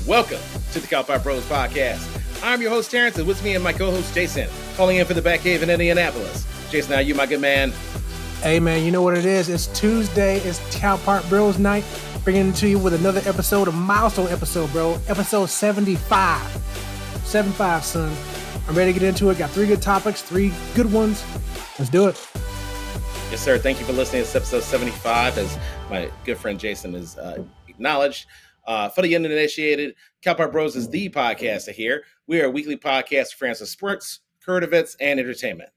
Welcome to the cowPop Bros podcast. I'm your host, Terrence, and with me and my co-host, Jason, calling in for the Batcave in Indianapolis. Jason, how are you, my good man? Hey, man, you know what it is. It's Tuesday. It's cowPop Bros night. Bringing it to you with another episode, a milestone episode, bro. Episode 75. 75, son. I'm ready to get into it. Got 3 good topics, 3 good ones. Let's do it. Yes, sir. Thank you for listening to episode 75, as my good friend Jason has acknowledged. For the uninitiated, cowPop Bros is the podcaster here. We are a weekly podcast for fans of sports, current events, and entertainment.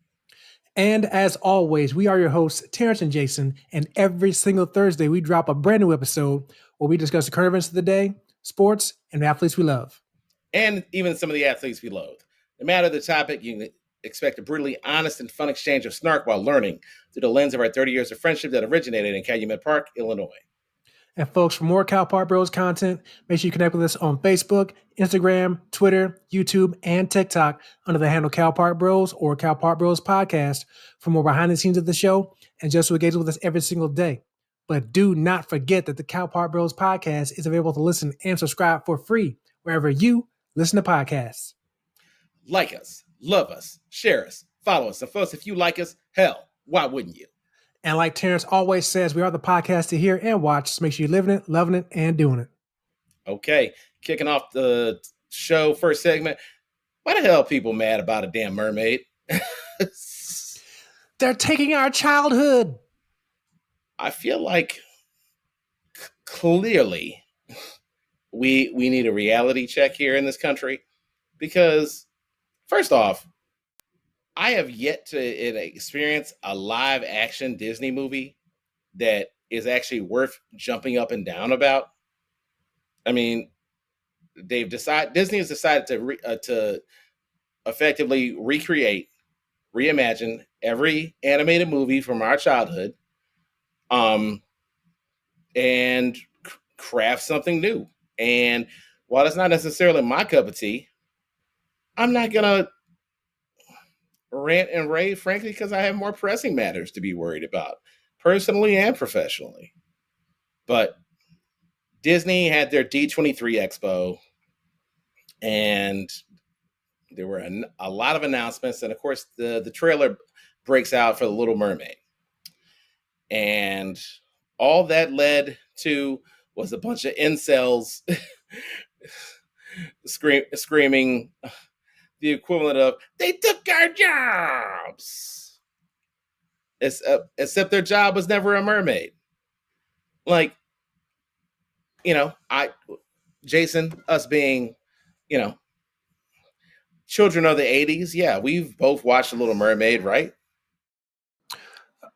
And as always, we are your hosts, Terrence and Jason, and every single Thursday we drop a brand new episode where we discuss the current events of the day, sports, and the athletes we love. And even some of the athletes we loathe. No matter the topic, you can expect a brutally honest and fun exchange of snark while learning through the lens of our 30 years of friendship that originated in Calumet Park, Illinois. And folks, for more cowPop Bros content, make sure you connect with us on Facebook, Instagram, Twitter, YouTube, and TikTok under the handle cowPop Bros or cowPop Bros Podcast for more behind the scenes of the show and just to engage with us every single day. But do not forget that the cowPop Bros Podcast is available to listen and subscribe for free wherever you listen to podcasts. Like us, love us, share us, follow us. And folks, if you like us, hell, why wouldn't you? And like Terrence always says, we are the podcast to hear and watch. So make sure you're living it, loving it, and doing it. Okay, kicking off the show, first segment. Why the hell are people mad about a damn mermaid? They're taking our childhood. I feel like clearly we need a reality check here in this country because, first off, I have yet to experience a live action Disney movie that is actually worth jumping up and down about. I mean, Disney has decided to effectively reimagine every animated movie from our childhood, and craft something new. And while it's not necessarily my cup of tea, I'm not gonna rant and rave, frankly, because I have more pressing matters to be worried about, personally and professionally. But Disney had their D23 Expo, and there were a lot of announcements. And of course, the trailer breaks out for The Little Mermaid. And all that led to was a bunch of incels screaming the equivalent of, they took our jobs. Except their job was never a mermaid. Like, Jason, us being, children of the 80s, yeah, we've both watched The Little Mermaid, right?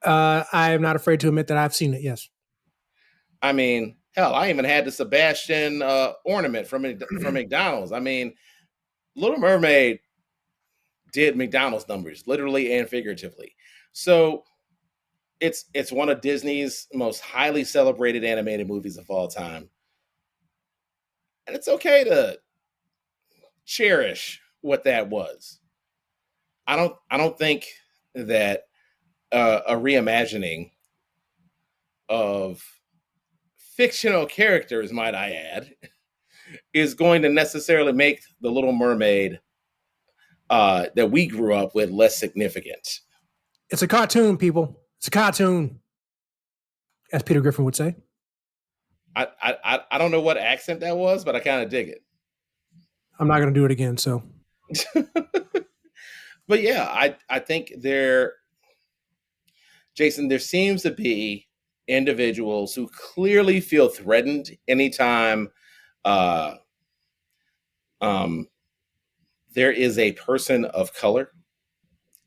I am not afraid to admit that I've seen it, yes. I mean, hell, I even had the Sebastian ornament from McDonald's. I mean, Little Mermaid did McDonald's numbers, literally and figuratively. So it's one of Disney's most highly celebrated animated movies of all time. And it's okay to cherish what that was. I don't think that a reimagining of fictional characters, might I add, is going to necessarily make The Little Mermaid that we grew up with less significant. It's a cartoon, people. It's a cartoon, as Peter Griffin would say. I don't know what accent that was, but I kind of dig it. I'm not going to do it again, so. But yeah, I think Jason, there seems to be individuals who clearly feel threatened anytime there is a person of color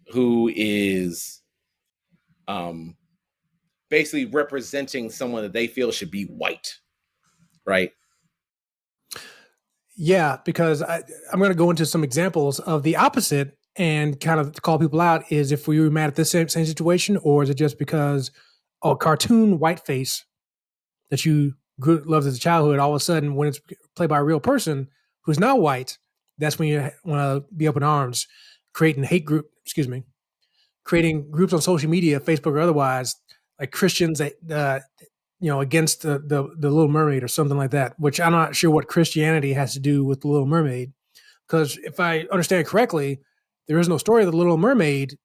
who is basically representing someone that they feel should be white, right? Yeah, because I'm going to go into some examples of the opposite and kind of call people out. Is if we were mad at this same situation, or is it just because a cartoon whiteface that you loved as a childhood, all of a sudden when it's played by a real person who's not white, that's when you want to be up in arms, creating groups on social media, Facebook or otherwise, like Christians that against the Little Mermaid or something like that. Which I'm not sure what Christianity has to do with the Little Mermaid, because if I understand correctly, there is no story of the Little Mermaid.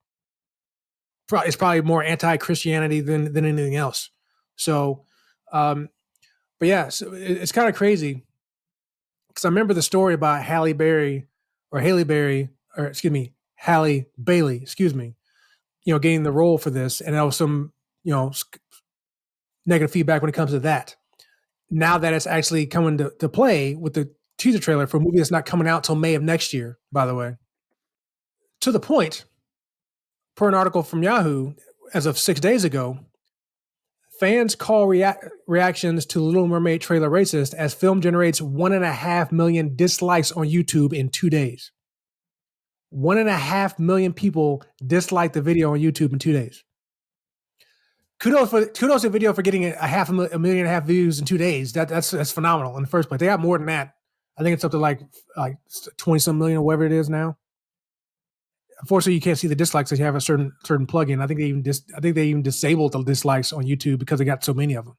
It's probably more anti-Christianity than anything else. So, um, but yeah, so it's kind of crazy because I remember the story about Halle Berry, or excuse me, Halle Bailey, excuse me, getting the role for this, and there was some negative feedback when it comes to that. Now that it's actually coming to play with the teaser trailer for a movie that's not coming out till May of next year, by the way, to the point, per an article from Yahoo, as of 6 days ago, fans call reactions to Little Mermaid trailer racist as film generates 1.5 million dislikes on YouTube in 2 days. 1.5 million people disliked the video on YouTube in 2 days. Kudos to the video for getting a million and a half views in 2 days. That's phenomenal in the first place. They got more than that. I think it's up to like 20 some million or whatever it is now. Unfortunately, you can't see the dislikes if you have a certain plugin. I think they even disabled the dislikes on YouTube because they got so many of them.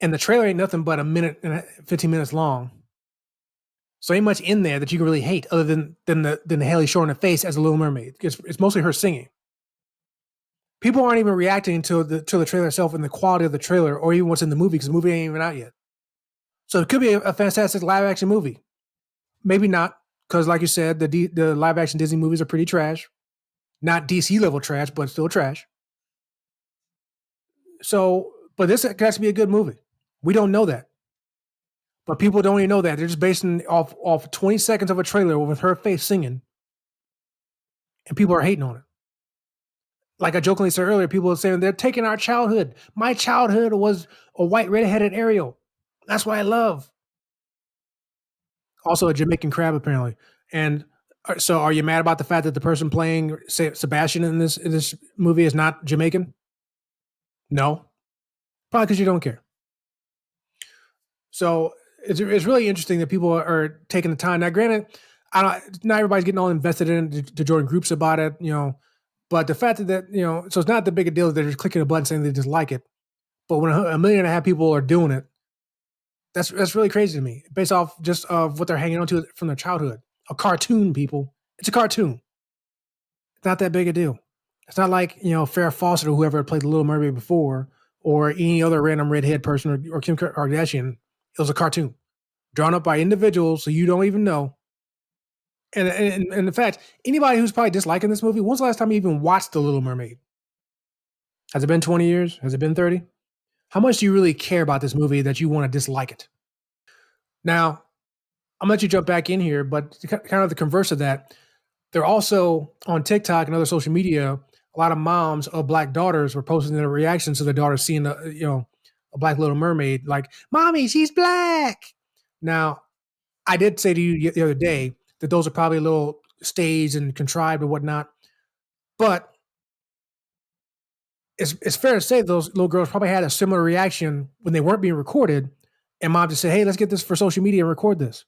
And the trailer ain't nothing but a minute and 15 minutes long. So ain't much in there that you can really hate other than the Haley showing her face as a Little Mermaid. It's mostly her singing. People aren't even reacting to the trailer itself and the quality of the trailer or even what's in the movie because the movie ain't even out yet. So it could be a fantastic live action movie. Maybe not, because like you said, the live action Disney movies are pretty trash. Not DC level trash, but still trash. So, but this has to be a good movie. We don't know that. But people don't even know that. They're just basing off 20 seconds of a trailer with her face singing. And people are hating on it. Like I jokingly said earlier, people are saying they're taking our childhood. My childhood was a white redheaded Ariel. That's what I love. Also a Jamaican crab, apparently. And so are you mad about the fact that the person playing Sebastian in this movie is not Jamaican? No. Probably because you don't care. So it's really interesting that people are taking the time. Now, granted, not everybody's getting all invested in it to join groups about it, but the fact that, so it's not the big a deal that they're just clicking a button saying they just like it. But when 1.5 million people are doing it, that's really crazy to me, based off just of what they're hanging on to from their childhood. A cartoon, people. It's a cartoon. It's not that big a deal. It's not like, Farrah Fawcett or whoever played the Little Mermaid before, or any other random redhead person or Kim Kardashian. It was a cartoon drawn up by individuals so you don't even know. And in fact, anybody who's probably disliking this movie, when's the last time you even watched The Little Mermaid? Has it been 20 years? Has it been 30? How much do you really care about this movie that you want to dislike it? Now, I'm going to let you jump back in here, but kind of the converse of that, they're also on TikTok and other social media. A lot of moms of black daughters were posting their reactions to their daughters seeing a black Little Mermaid, like, "Mommy, she's black." Now, I did say to you the other day that those are probably a little staged and contrived and whatnot, but it's fair to say those little girls probably had a similar reaction when they weren't being recorded, and mom just said, "Hey, let's get this for social media and record this."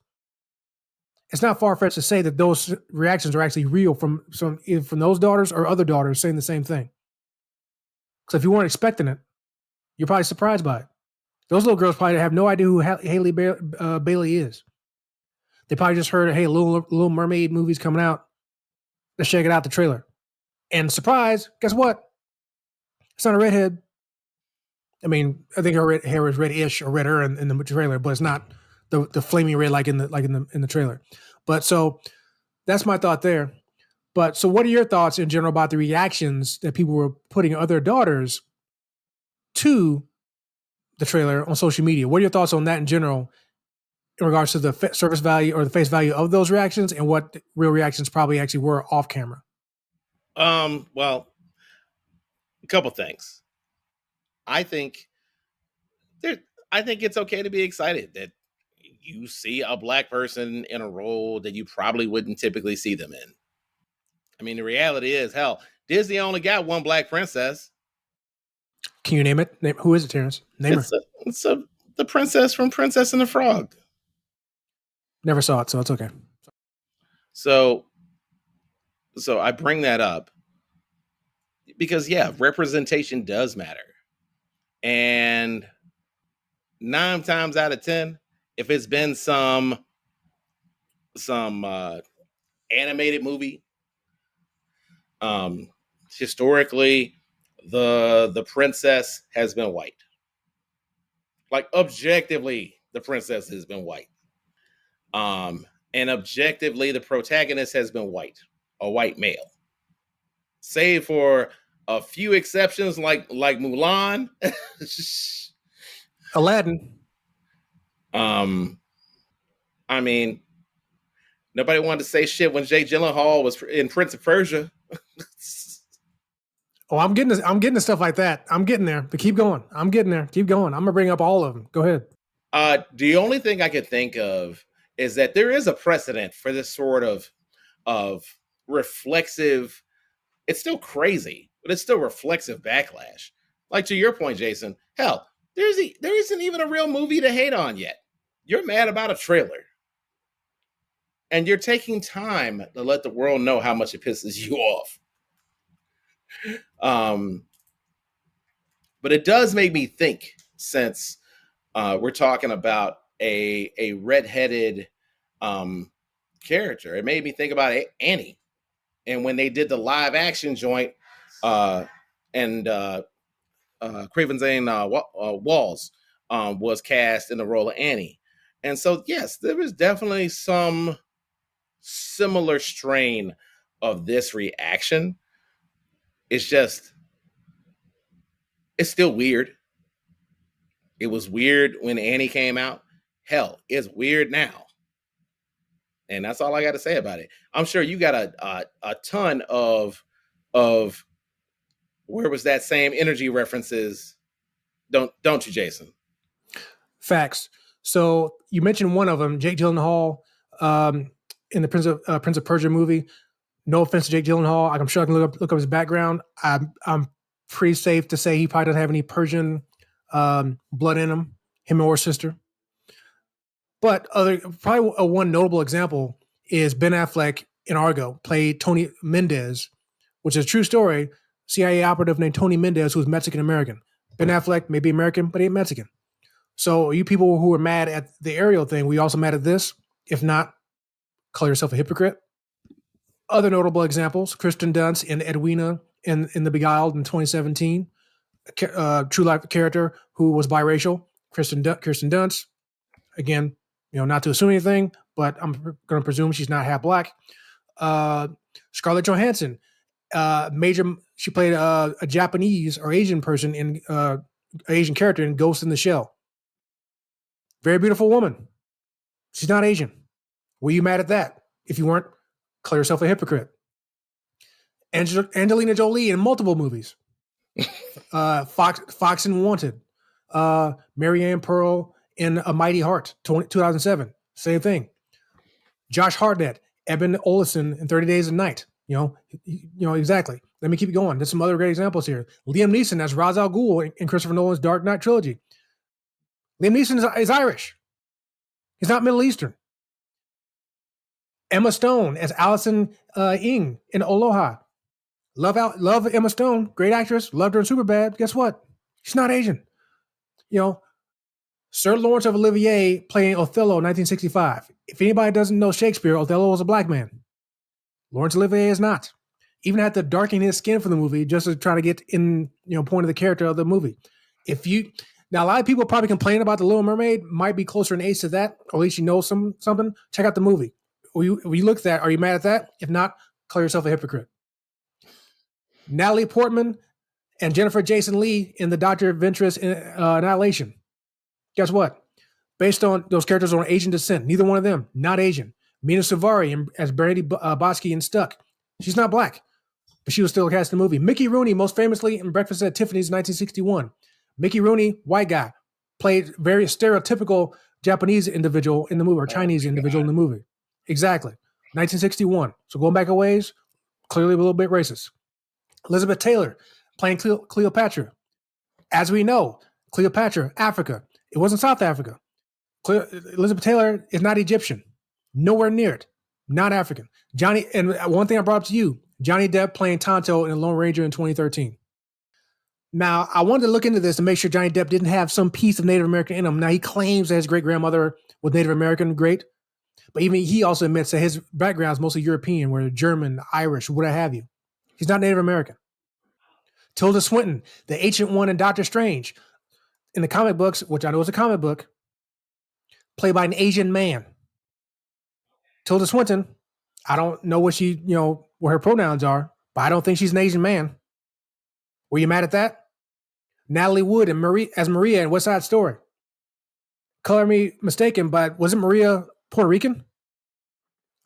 It's not far-fetched to say that those reactions are actually real from either from those daughters or other daughters saying the same thing. So if you weren't expecting it, you're probably surprised by it. Those little girls probably have no idea who Halle Bailey is. They probably just heard, "Hey, Little Mermaid movie's coming out. Let's check it out, the trailer." And surprise, guess what? It's not a redhead. I mean, I think her hair is reddish or redder in the trailer, but it's not the flaming red like in the trailer. But so that's my thought there. But so what are your thoughts in general about the reactions that people were putting other daughters to the trailer on social media? What are your thoughts on that in general in regards to the surface value or the face value of those reactions and what real reactions probably actually were off camera? Well, a couple things. I think there. I think it's okay to be excited that you see a black person in a role that you probably wouldn't typically see them in. I mean, the reality is, hell, Disney only got one black princess. Can you name it? Who is it, Terrence? Name her. It's the princess from Princess and the Frog. Never saw it, so it's okay. So I bring that up because, yeah, representation does matter. And 9 times out of 10, if it's been some animated movie, historically, the princess has been white. Like objectively, the princess has been white. And objectively, the protagonist has been white, a white male. Save for a few exceptions like Mulan. Aladdin. I mean, nobody wanted to say shit when Jake Gyllenhaal was in Prince of Persia. Oh, I'm getting to stuff like that. I'm getting there, but keep going. I'm getting there. Keep going. I'm gonna bring up all of them. Go ahead. The only thing I could think of is that there is a precedent for this sort of reflexive. It's still crazy, but it's still reflexive backlash. Like to your point, Jason. Hell, there isn't even a real movie to hate on yet. You're mad about a trailer, and you're taking time to let the world know how much it pisses you off. But it does make me think, since we're talking about a redheaded character, it made me think about Annie. And when they did the live action joint, and Craven Zane Walls was cast in the role of Annie. And so, yes, there was definitely some similar strain of this reaction. It's still weird. It was weird when Annie came out. Hell, it's weird now. And that's all I got to say about it. I'm sure you got a ton of where was that same energy references, don't you, Jason? Facts. So you mentioned one of them, Jake Gyllenhaal, in the Prince of Persia movie. No offense to Jake Gyllenhaal, I'm sure I can look up his background. I'm pretty safe to say he probably doesn't have any Persian blood in him or sister. But probably one notable example is Ben Affleck in Argo, played Tony Mendez, which is a true story. CIA operative named Tony Mendez, who was Mexican American. Ben Affleck may be American, but he ain't Mexican. So you people who are mad at the Ariel thing, we also mad at this? If not, call yourself a hypocrite. Other notable examples, Kristen Dunst in Edwina in The Beguiled in 2017. True life character who was biracial, Kristen Dunst. Again, not to assume anything, but I'm going to presume she's not half black. Scarlett Johansson, she played a Japanese or Asian person in Asian character in Ghost in the Shell. Very beautiful woman. She's not Asian. Were you mad at that? If you weren't, call yourself a hypocrite. Angelina Jolie in multiple movies. Fox and Wanted. Marianne Pearl in A Mighty Heart, 2007. Same thing. Josh Hartnett, Eben Olsen in 30 Days a Night. Exactly. Let me keep going. There's some other great examples here. Liam Neeson as Ra's al Ghul in Christopher Nolan's Dark Knight trilogy. Liam Neeson is Irish. He's not Middle Eastern. Emma Stone as Allison Ing in Aloha. Love Emma Stone. Great actress. Loved her in Superbad. Guess what? She's not Asian. Sir Lawrence of Olivier playing Othello in 1965. If anybody doesn't know Shakespeare, Othello was a black man. Laurence Olivier is not. Even had to darken his skin for the movie just to try to get in, point of the character of the movie. Now, a lot of people probably complain about The Little Mermaid, might be closer in age to that, or at least you know something. Check out the movie. When you look at that, are you mad at that? If not, call yourself a hypocrite. Natalie Portman and Jennifer Jason Leigh in The Dr. Ventress Annihilation. Guess what? Based on those characters on Asian descent, neither one of them, not Asian. Mina Suvari as Brandy Bosky in Stuck. She's not black, but she was still cast in the movie. Mickey Rooney, most famously in Breakfast at Tiffany's 1961. Mickey Rooney, white guy, played very stereotypical Japanese individual in the movie, or Chinese individual in the movie. Exactly. 1961. So going back a ways, clearly a little bit racist. Elizabeth Taylor playing Cleopatra. As we know, Cleopatra, Africa. It wasn't South Africa. Elizabeth Taylor is not Egyptian. Nowhere near it. Not African. And one thing I brought up to you, Johnny Depp playing Tonto in The Lone Ranger in 2013. Now, I wanted to look into this to make sure Johnny Depp didn't have some piece of Native American in him. Now, he claims that his great grandmother was Native American, great, but even he also admits that his background is mostly European, where German, Irish, what have you. He's not Native American. Tilda Swinton, the ancient one in Doctor Strange, in the comic books, which I know is a comic book, played by an Asian man. Tilda Swinton, I don't know what what her pronouns are, but I don't think she's an Asian man. Were you mad at that? Natalie Wood and Maria in West Side Story. Color me mistaken, but wasn't Maria Puerto Rican?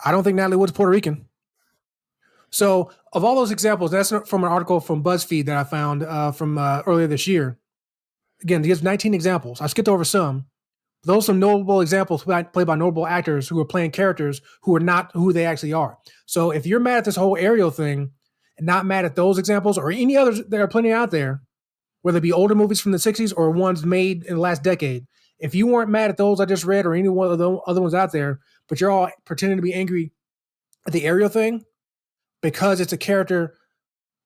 I don't think Natalie Wood's Puerto Rican. So, of all those examples, that's from an article from BuzzFeed that I found from earlier this year. Again, it gives 19 examples. I skipped over some. Those are some notable examples played by notable actors who are playing characters who are not who they actually are. So, if you're mad at this whole Ariel thing and not mad at those examples or any others, there are plenty out there, whether it be older movies from the 60s or ones made in the last decade. If you weren't mad at those I just read or any one of the other ones out there, but you're all pretending to be angry at the Ariel thing because it's a character,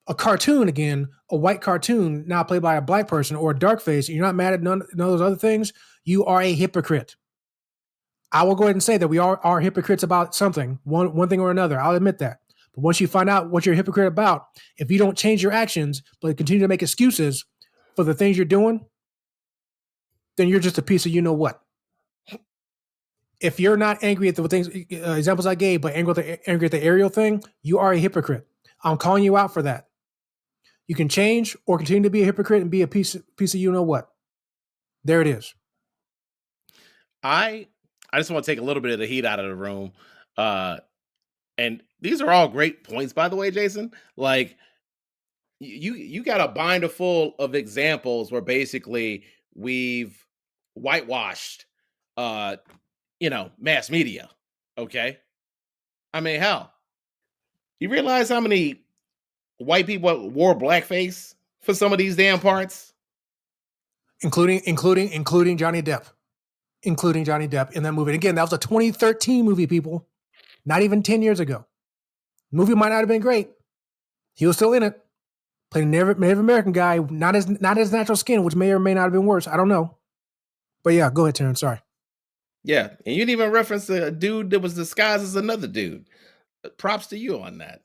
a cartoon again, a white cartoon now played by a black person or a dark face, and you're not mad at none of those other things, you are a hypocrite. I will go ahead and say that we are hypocrites about something, one thing or another. I'll admit that. But once you find out what you're a hypocrite about, if you don't change your actions, but continue to make excuses for the things you're doing, then you're just a piece of you know what. If you're not angry at the things examples I gave, but angry at the Ariel thing, you are a hypocrite. I'm calling you out for that. You can change or continue to be a hypocrite and be a piece of you know what. There it is. I just want to take a little bit of the heat out of the room. And these are all great points, by the way, Jason. Like you got a binder full of examples where basically we've whitewashed mass media. Okay. I mean, hell, you realize how many white people wore blackface for some of these damn parts? Including Johnny Depp. Including Johnny Depp in that movie. And again, that was a 2013 movie, people. Not even 10 years ago. The movie might not have been great. He was still in it. Playing a Native American guy, not his natural skin, which may or may not have been worse. I don't know. But yeah, go ahead, Terrence. Sorry. Yeah. And you didn't even reference a dude that was disguised as another dude. Props to you on that.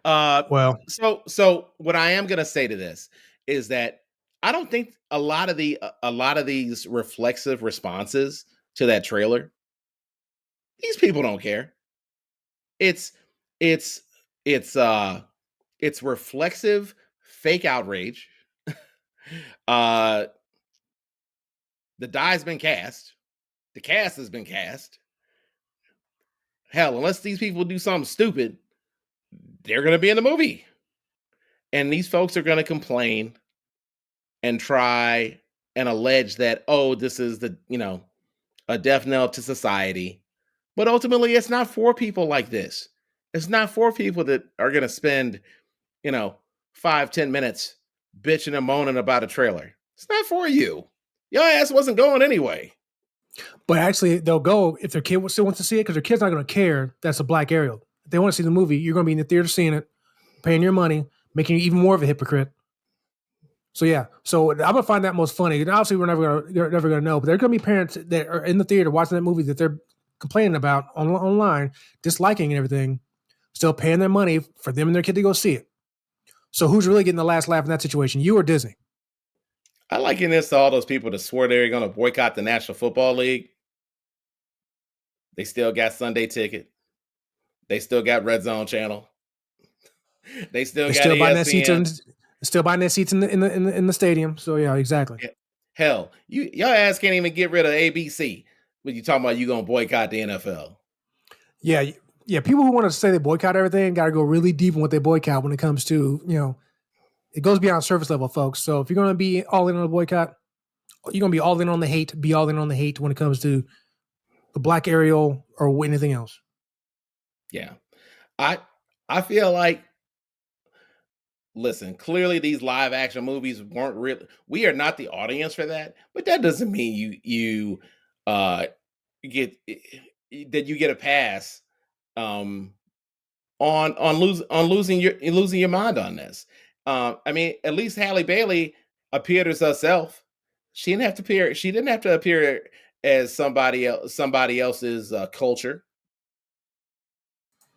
Well, So what I am gonna say to this is that I don't think a lot of these reflexive responses to that trailer, these people don't care. It's it's it's reflexive fake outrage. uh the die's been cast, the cast has been cast. Hell, unless these people do something stupid, they're gonna be in the movie. And these folks are gonna complain and try and allege that, oh, this is a death knell to society. But ultimately, it's not for people like this. It's not for people that are going to spend, 5-10 minutes bitching and moaning about a trailer. It's not for you. Your ass wasn't going anyway. but actually, they'll go if their kid still wants to see it because their kid's not going to care that's a black Ariel. If they want to see the movie, you're going to be in the theater seeing it, paying your money, making you even more of a hypocrite. So yeah, so I'm gonna find that most funny. And obviously, we're never gonna know, but there are gonna be parents that are in the theater watching that movie that they're complaining about online, disliking and everything, still paying their money for them and their kid to go see it. So who's really getting the last laugh in that situation? You or Disney? I liken this to all those people that swore they were going to boycott the National Football League. They still got Sunday Ticket. They still got Red Zone Channel. They still got still buying that ESPN. seats still buying their seats in the stadium. So yeah, exactly. Hell, your ass can't even get rid of ABC when you talking about you gonna boycott the NFL. Yeah, yeah. People who want to say they boycott everything got to go really deep in what they boycott when it comes to it goes beyond surface level, folks. So if you're gonna be all in on the boycott, you're gonna be all in on the hate. Be all in on the hate when it comes to the Black Ariel or anything else. Yeah, I feel like, listen, clearly these live action movies weren't really. We are not the audience for that, but that doesn't mean you uh get that you get a pass um on losing your mind on this. I mean, at least Halle Bailey appeared as herself. She didn't have to appear. She didn't have to appear as somebody else's culture.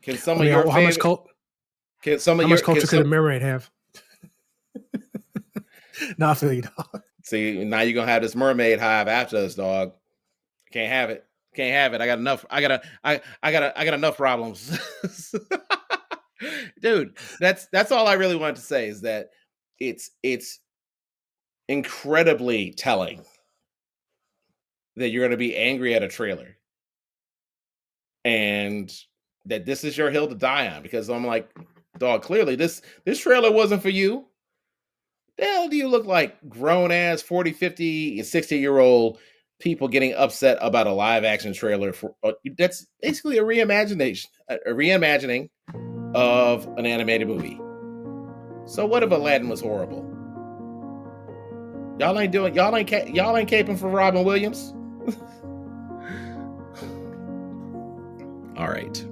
Can some I of mean, your how much favorite? Can some how of much your? Can culture could a some? mermaid have? No, I feel you, dog. See, now you're gonna have this mermaid hive after us, dog. Can't have it. Can't have it. I got enough. I got enough problems. Dude, that's all I really wanted to say is that it's incredibly telling that you're going to be angry at a trailer and that this is your hill to die on, because I'm like, dog, clearly this trailer wasn't for you. The hell do you look like? Grown ass 40, 50, 60-year-old people getting upset about a live action trailer for that's basically a reimagining of an animated movie. So what if Aladdin was horrible? Y'all ain't caping for Robin Williams. All right.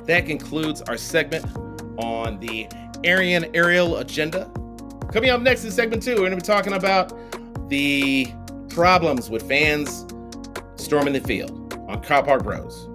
That concludes our segment on the Aryan Ariel agenda. Coming up next in segment 2, we're going to be talking about the problems with fans storming the field on Cow Park Bros.